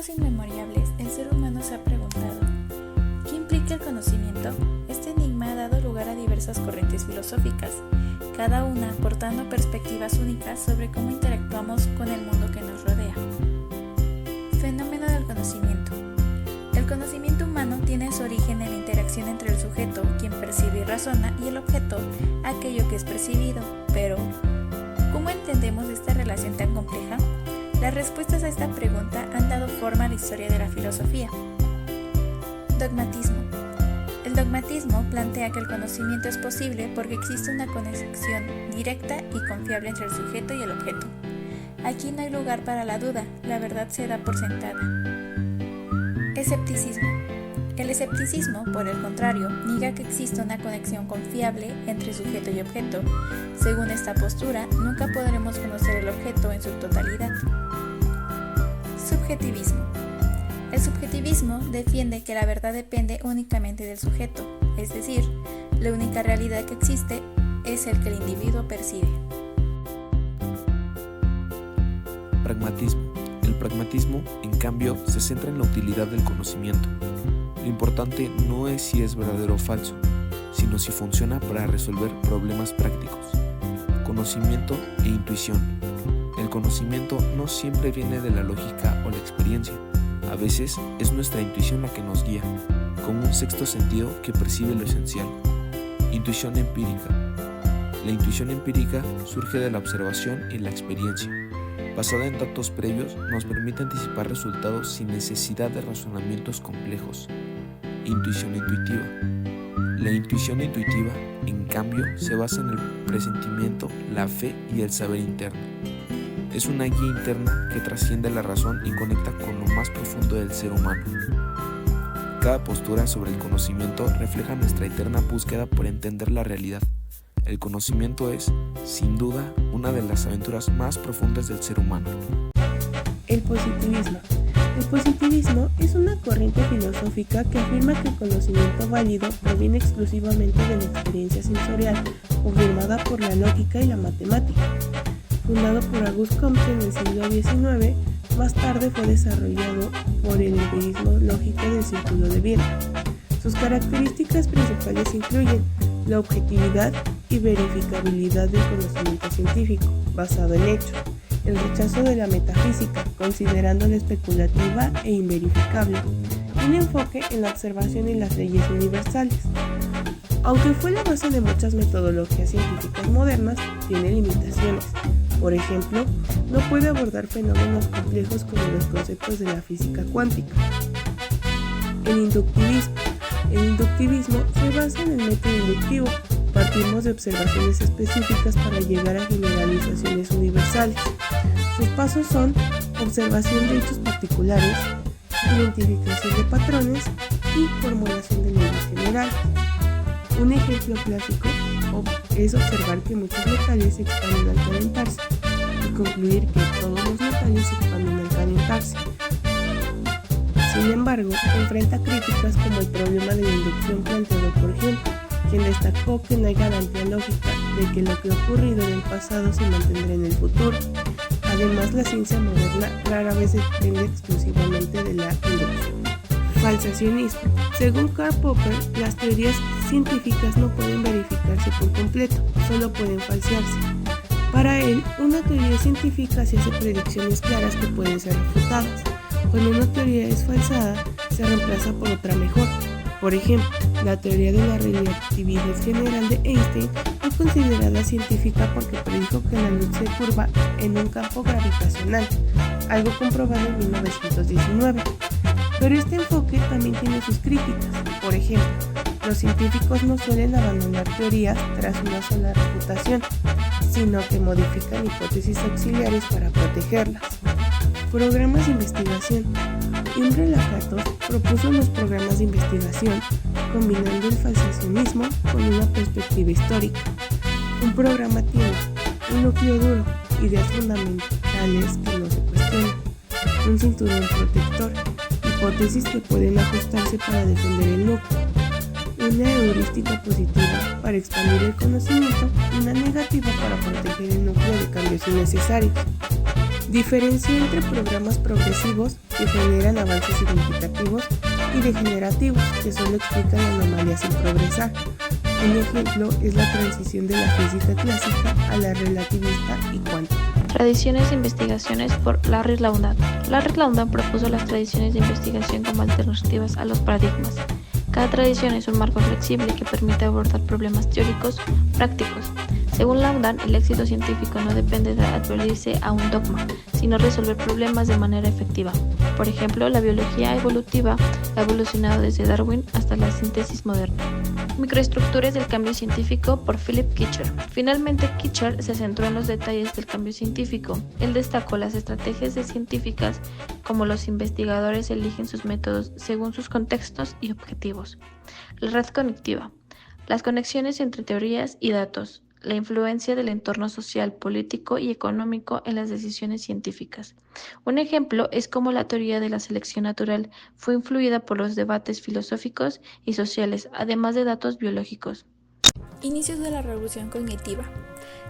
tiempos inmemoriales, el ser humano se ha preguntado, ¿qué implica el conocimiento? Este enigma ha dado lugar a diversas corrientes filosóficas, cada una aportando perspectivas únicas sobre cómo interactuamos con el mundo que nos rodea. Fenómeno del conocimiento. El conocimiento humano tiene su origen en la interacción entre el sujeto, quien percibe y razona, y el objeto, aquello que es percibido. Pero, ¿cómo entendemos esta relación tan compleja? Las respuestas a esta pregunta han dado forma a la historia de la filosofía. Dogmatismo. El dogmatismo plantea que el conocimiento es posible porque existe una conexión directa y confiable entre el sujeto y el objeto. Aquí no hay lugar para la duda, la verdad se da por sentada. Escepticismo. El escepticismo, por el contrario, niega que exista una conexión confiable entre sujeto y objeto. Según esta postura, nunca podremos conocer el objeto en su totalidad. Subjetivismo. El subjetivismo defiende que la verdad depende únicamente del sujeto, es decir, la única realidad que existe es el que el individuo percibe. Pragmatismo. El pragmatismo, en cambio, se centra en la utilidad del conocimiento. Lo importante no es si es verdadero o falso, sino si funciona para resolver problemas prácticos. Conocimiento e intuición. El conocimiento no siempre viene de la lógica o la experiencia. A veces es nuestra intuición la que nos guía, como un sexto sentido que percibe lo esencial. Intuición empírica. La intuición empírica surge de la observación y la experiencia. Basada en datos previos, nos permite anticipar resultados sin necesidad de razonamientos complejos. Intuición intuitiva. La intuición intuitiva, en cambio, se basa en el presentimiento, la fe y el saber interno. Es una guía interna que trasciende la razón y conecta con lo más profundo del ser humano. Cada postura sobre el conocimiento refleja nuestra eterna búsqueda por entender la realidad. El conocimiento es, sin duda, una de las aventuras más profundas del ser humano. El positivismo. El positivismo es una corriente filosófica que afirma que el conocimiento válido proviene exclusivamente de la experiencia sensorial, confirmada por la lógica y la matemática. Fundado por Auguste Comte en el siglo XIX, más tarde fue desarrollado por el empirismo lógico del Círculo de Viena. Sus características principales incluyen la objetividad y verificabilidad del conocimiento científico, basado en hechos, el rechazo de la metafísica, considerándola especulativa e inverificable, un enfoque en la observación y las leyes universales. Aunque fue la base de muchas metodologías científicas modernas, tiene limitaciones. Por ejemplo, no puede abordar fenómenos complejos como los conceptos de la física cuántica. El inductivismo. El inductivismo se basa en el método inductivo. Partimos de observaciones específicas para llegar a generalizaciones universales. Sus pasos son observación de hechos particulares, identificación de patrones y formulación de leyes generales. Un ejemplo clásico es observar que muchos metales se expanden al calentarse y concluir que todos los metales se expanden al calentarse. Sin embargo, enfrenta críticas como el problema de la inducción planteado por Hume, quien destacó que no hay garantía lógica de que lo que ha ocurrido en el pasado se mantendrá en el futuro. Además, la ciencia moderna rara vez depende exclusivamente de la inducción. Falsacionismo. Según Karl Popper, las teorías científicas no pueden verificarse por completo, solo pueden falsearse. Para él, una teoría científica se hace predicciones claras que pueden ser refutadas. Cuando una teoría es falsada, se reemplaza por otra mejor. Por ejemplo, la teoría de la relatividad general de Einstein fue considerada científica porque predijo que la luz se curva en un campo gravitacional, algo comprobado en 1919. Pero este enfoque también tiene sus críticas. Por ejemplo, los científicos no suelen abandonar teorías tras una sola refutación, sino que modifican hipótesis auxiliares para protegerlas. Programas de investigación. Imre Lakatos propuso los programas de investigación combinando el falsacionismo con una perspectiva histórica. Un programa tiene un núcleo duro, ideas fundamentales que no se cuestionan, un cinturón protector, hipótesis que pueden ajustarse para defender el núcleo, una heurística positiva para expandir el conocimiento y una negativa para proteger el núcleo de cambios innecesarios. Diferenció entre programas progresivos, que generan avances significativos, y degenerativos, que solo explican anomalías sin progresar. Un ejemplo es la transición de la física clásica a la relativista y cuántica. Tradiciones de investigaciones por Larry Laudan. Larry Laudan propuso las tradiciones de investigación como alternativas a los paradigmas. Cada tradición es un marco flexible que permite abordar problemas teóricos prácticos. Según Laudan, el éxito científico no depende de adherirse a un dogma, sino resolver problemas de manera efectiva. Por ejemplo, la biología evolutiva ha evolucionado desde Darwin hasta la síntesis moderna. Microestructuras del cambio científico por Philip Kitcher. Finalmente, Kitcher se centró en los detalles del cambio científico. Él destacó las estrategias científicas, como los investigadores eligen sus métodos según sus contextos y objetivos. La red conectiva. Las conexiones entre teorías y datos. La influencia del entorno social, político y económico en las decisiones científicas. Un ejemplo es cómo la teoría de la selección natural fue influida por los debates filosóficos y sociales, además de datos biológicos. Inicios de la revolución cognitiva.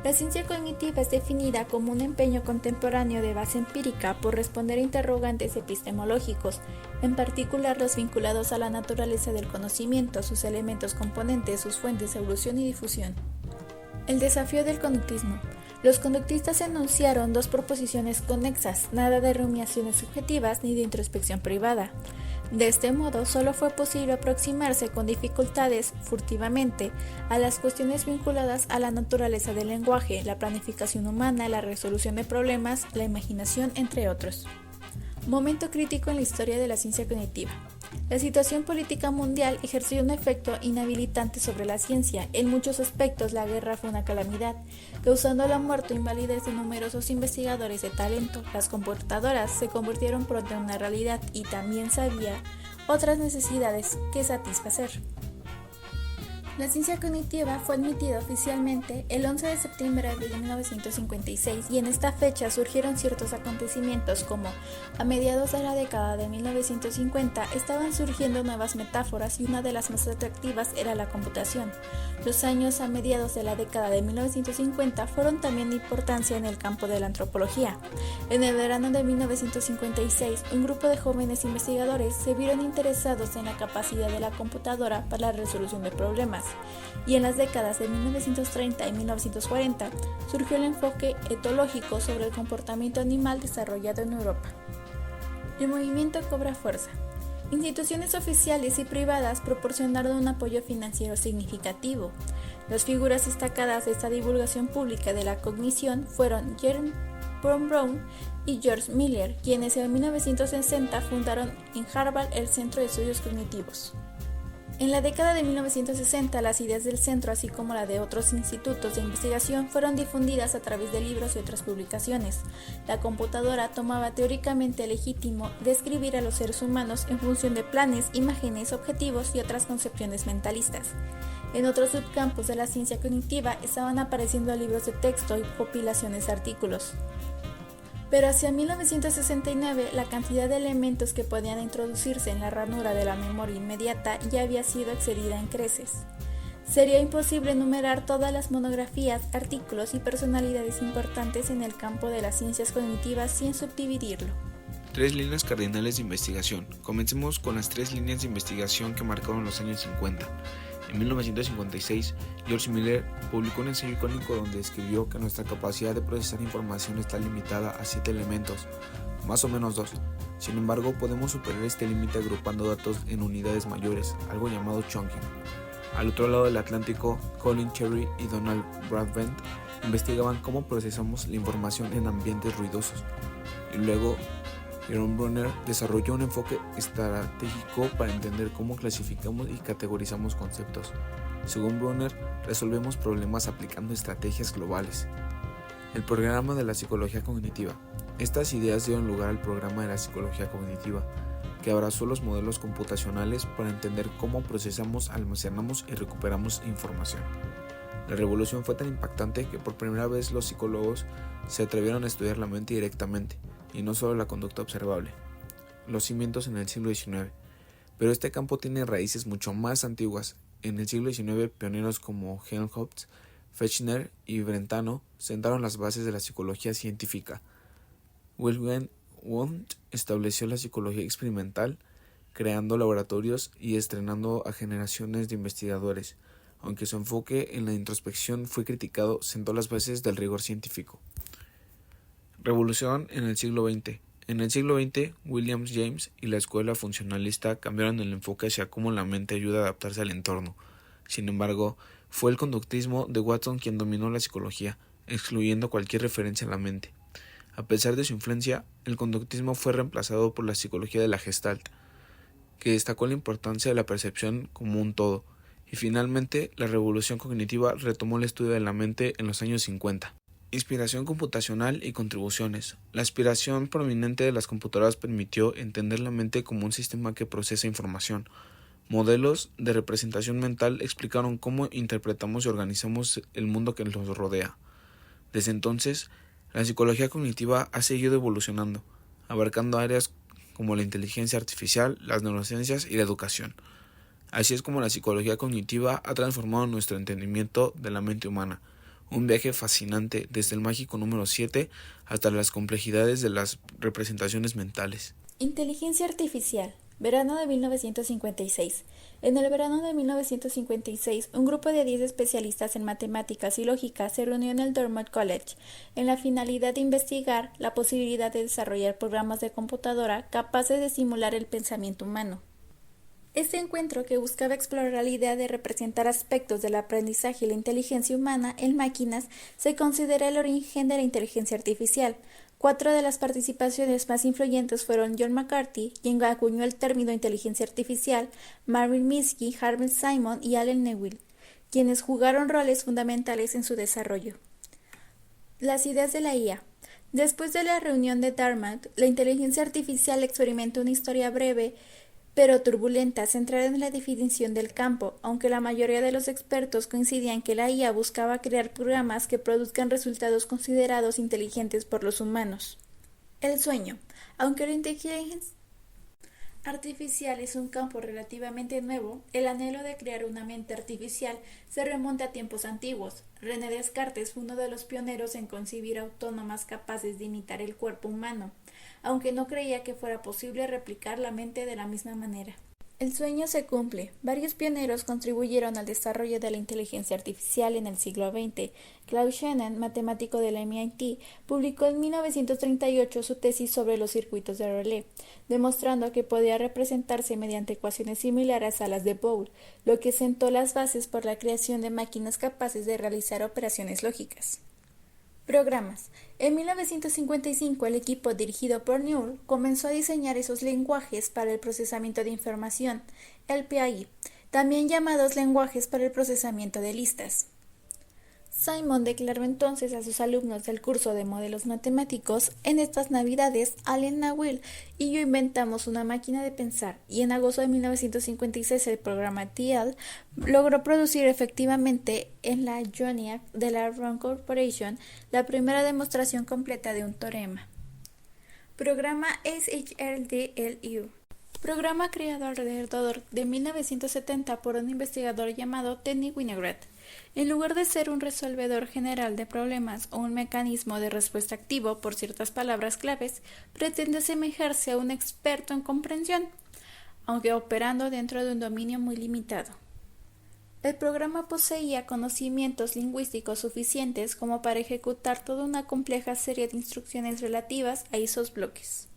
La ciencia cognitiva es definida como un empeño contemporáneo de base empírica por responder a interrogantes epistemológicos, en particular los vinculados a la naturaleza del conocimiento, sus elementos componentes, sus fuentes, evolución y difusión. El desafío del conductismo. Los conductistas enunciaron dos proposiciones conexas, nada de rumiaciones subjetivas ni de introspección privada. De este modo, solo fue posible aproximarse con dificultades, furtivamente, a las cuestiones vinculadas a la naturaleza del lenguaje, la planificación humana, la resolución de problemas, la imaginación, entre otros. Momento crítico en la historia de la ciencia cognitiva. La situación política mundial ejerció un efecto inhabilitante sobre la ciencia. En muchos aspectos, la guerra fue una calamidad, causando la muerte o invalidez de numerosos investigadores de talento. Las computadoras se convirtieron pronto en una realidad y también había otras necesidades que satisfacer. La ciencia cognitiva fue admitida oficialmente el 11 de septiembre de 1956 y en esta fecha surgieron ciertos acontecimientos como a mediados de la década de 1950 estaban surgiendo nuevas metáforas y una de las más atractivas era la computación. Los años a mediados de la década de 1950 fueron también de importancia en el campo de la antropología. En el verano de 1956, un grupo de jóvenes investigadores se vieron interesados en la capacidad de la computadora para la resolución de problemas. Y en las décadas de 1930 y 1940 surgió el enfoque etológico sobre el comportamiento animal desarrollado en Europa. El movimiento cobra fuerza. Instituciones oficiales y privadas proporcionaron un apoyo financiero significativo. Las figuras destacadas de esta divulgación pública de la cognición fueron Jerome Brown y George Miller, quienes en 1960 fundaron en Harvard el Centro de Estudios Cognitivos. En la década de 1960, las ideas del centro, así como la de otros institutos de investigación, fueron difundidas a través de libros y otras publicaciones. La computadora tomaba teóricamente legítimo describir a los seres humanos en función de planes, imágenes, objetivos y otras concepciones mentalistas. En otros subcampos de la ciencia cognitiva estaban apareciendo libros de texto y compilaciones de artículos. Pero hacia 1969 la cantidad de elementos que podían introducirse en la ranura de la memoria inmediata ya había sido excedida en creces. Sería imposible enumerar todas las monografías, artículos y personalidades importantes en el campo de las ciencias cognitivas sin subdividirlo. 3 líneas cardinales de investigación. Comencemos con las 3 líneas de investigación que marcaron los años 50. En 1956, George Miller publicó un ensayo icónico donde escribió que nuestra capacidad de procesar información está limitada a 7 elementos, más o menos 2. Sin embargo, podemos superar este límite agrupando datos en unidades mayores, algo llamado chunking. Al otro lado del Atlántico, Colin Cherry y Donald Broadbent investigaban cómo procesamos la información en ambientes ruidosos. Y luego, Jerome Brunner desarrolló un enfoque estratégico para entender cómo clasificamos y categorizamos conceptos. Según Brunner, resolvemos problemas aplicando estrategias globales. El programa de la psicología cognitiva. Estas ideas dieron lugar al programa de la psicología cognitiva, que abrazó los modelos computacionales para entender cómo procesamos, almacenamos y recuperamos información. La revolución fue tan impactante que por primera vez los psicólogos se atrevieron a estudiar la mente directamente, y no solo la conducta observable. Los cimientos en el siglo XIX. Pero este campo tiene raíces mucho más antiguas. En el siglo XIX, pioneros como Helmholtz, Fechner y Brentano sentaron las bases de la psicología científica. Wilhelm Wundt estableció la psicología experimental, creando laboratorios y estrenando a generaciones de investigadores. Aunque su enfoque en la introspección fue criticado, sentó las bases del rigor científico. Revolución en el siglo XX. En el siglo XX, William James y la escuela funcionalista cambiaron el enfoque hacia cómo la mente ayuda a adaptarse al entorno. Sin embargo, fue el conductismo de Watson quien dominó la psicología, excluyendo cualquier referencia a la mente. A pesar de su influencia, el conductismo fue reemplazado por la psicología de la Gestalt, que destacó la importancia de la percepción como un todo, y finalmente la revolución cognitiva retomó el estudio de la mente en los años 50. Inspiración computacional y contribuciones. La aspiración prominente de las computadoras permitió entender la mente como un sistema que procesa información. Modelos de representación mental explicaron cómo interpretamos y organizamos el mundo que nos rodea. Desde entonces, la psicología cognitiva ha seguido evolucionando, abarcando áreas como la inteligencia artificial, las neurociencias y la educación. Así es como la psicología cognitiva ha transformado nuestro entendimiento de la mente humana. Un viaje fascinante desde el mágico número 7 hasta las complejidades de las representaciones mentales. Inteligencia artificial. Verano de 1956. En el verano de 1956, un grupo de 10 especialistas en matemáticas y lógica se reunió en el Dartmouth College, en la finalidad de investigar la posibilidad de desarrollar programas de computadora capaces de simular el pensamiento humano. Este encuentro, que buscaba explorar la idea de representar aspectos del aprendizaje y la inteligencia humana en máquinas, se considera el origen de la inteligencia artificial. 4 de las participaciones más influyentes fueron John McCarthy, quien acuñó el término inteligencia artificial, Marvin Minsky, Herbert Simon y Allen Newell, quienes jugaron roles fundamentales en su desarrollo. Las ideas de la IA. Después de la reunión de Dartmouth, la inteligencia artificial experimentó una historia breve pero turbulenta, centrada en la definición del campo, aunque la mayoría de los expertos coincidían que la IA buscaba crear programas que produzcan resultados considerados inteligentes por los humanos. El sueño. Aunque la inteligencia artificial es un campo relativamente nuevo, el anhelo de crear una mente artificial se remonta a tiempos antiguos. René Descartes fue uno de los pioneros en concebir autónomas capaces de imitar el cuerpo humano, aunque no creía que fuera posible replicar la mente de la misma manera. El sueño se cumple. Varios pioneros contribuyeron al desarrollo de la inteligencia artificial en el siglo XX. Claude Shannon, matemático del MIT, publicó en 1938 su tesis sobre los circuitos de relé, demostrando que podía representarse mediante ecuaciones similares a las de Boole, lo que sentó las bases por la creación de máquinas capaces de realizar operaciones lógicas. Programas. En 1955, el equipo dirigido por Newell comenzó a diseñar esos lenguajes para el procesamiento de información, LPI, también llamados lenguajes para el procesamiento de listas. Simon declaró entonces a sus alumnos del curso de modelos matemáticos: en estas navidades, Allen Newell y yo inventamos una máquina de pensar, y en agosto de 1956 el programa TL logró producir efectivamente en la ENIAC de la Rand Corporation la primera demostración completa de un teorema. Programa SHRDLU. Programa creado alrededor de 1970 por un investigador llamado Teddy Winograd. En lugar de ser un resolvedor general de problemas o un mecanismo de respuesta activo por ciertas palabras claves, pretende asemejarse a un experto en comprensión, aunque operando dentro de un dominio muy limitado. El programa poseía conocimientos lingüísticos suficientes como para ejecutar toda una compleja serie de instrucciones relativas a esos bloques.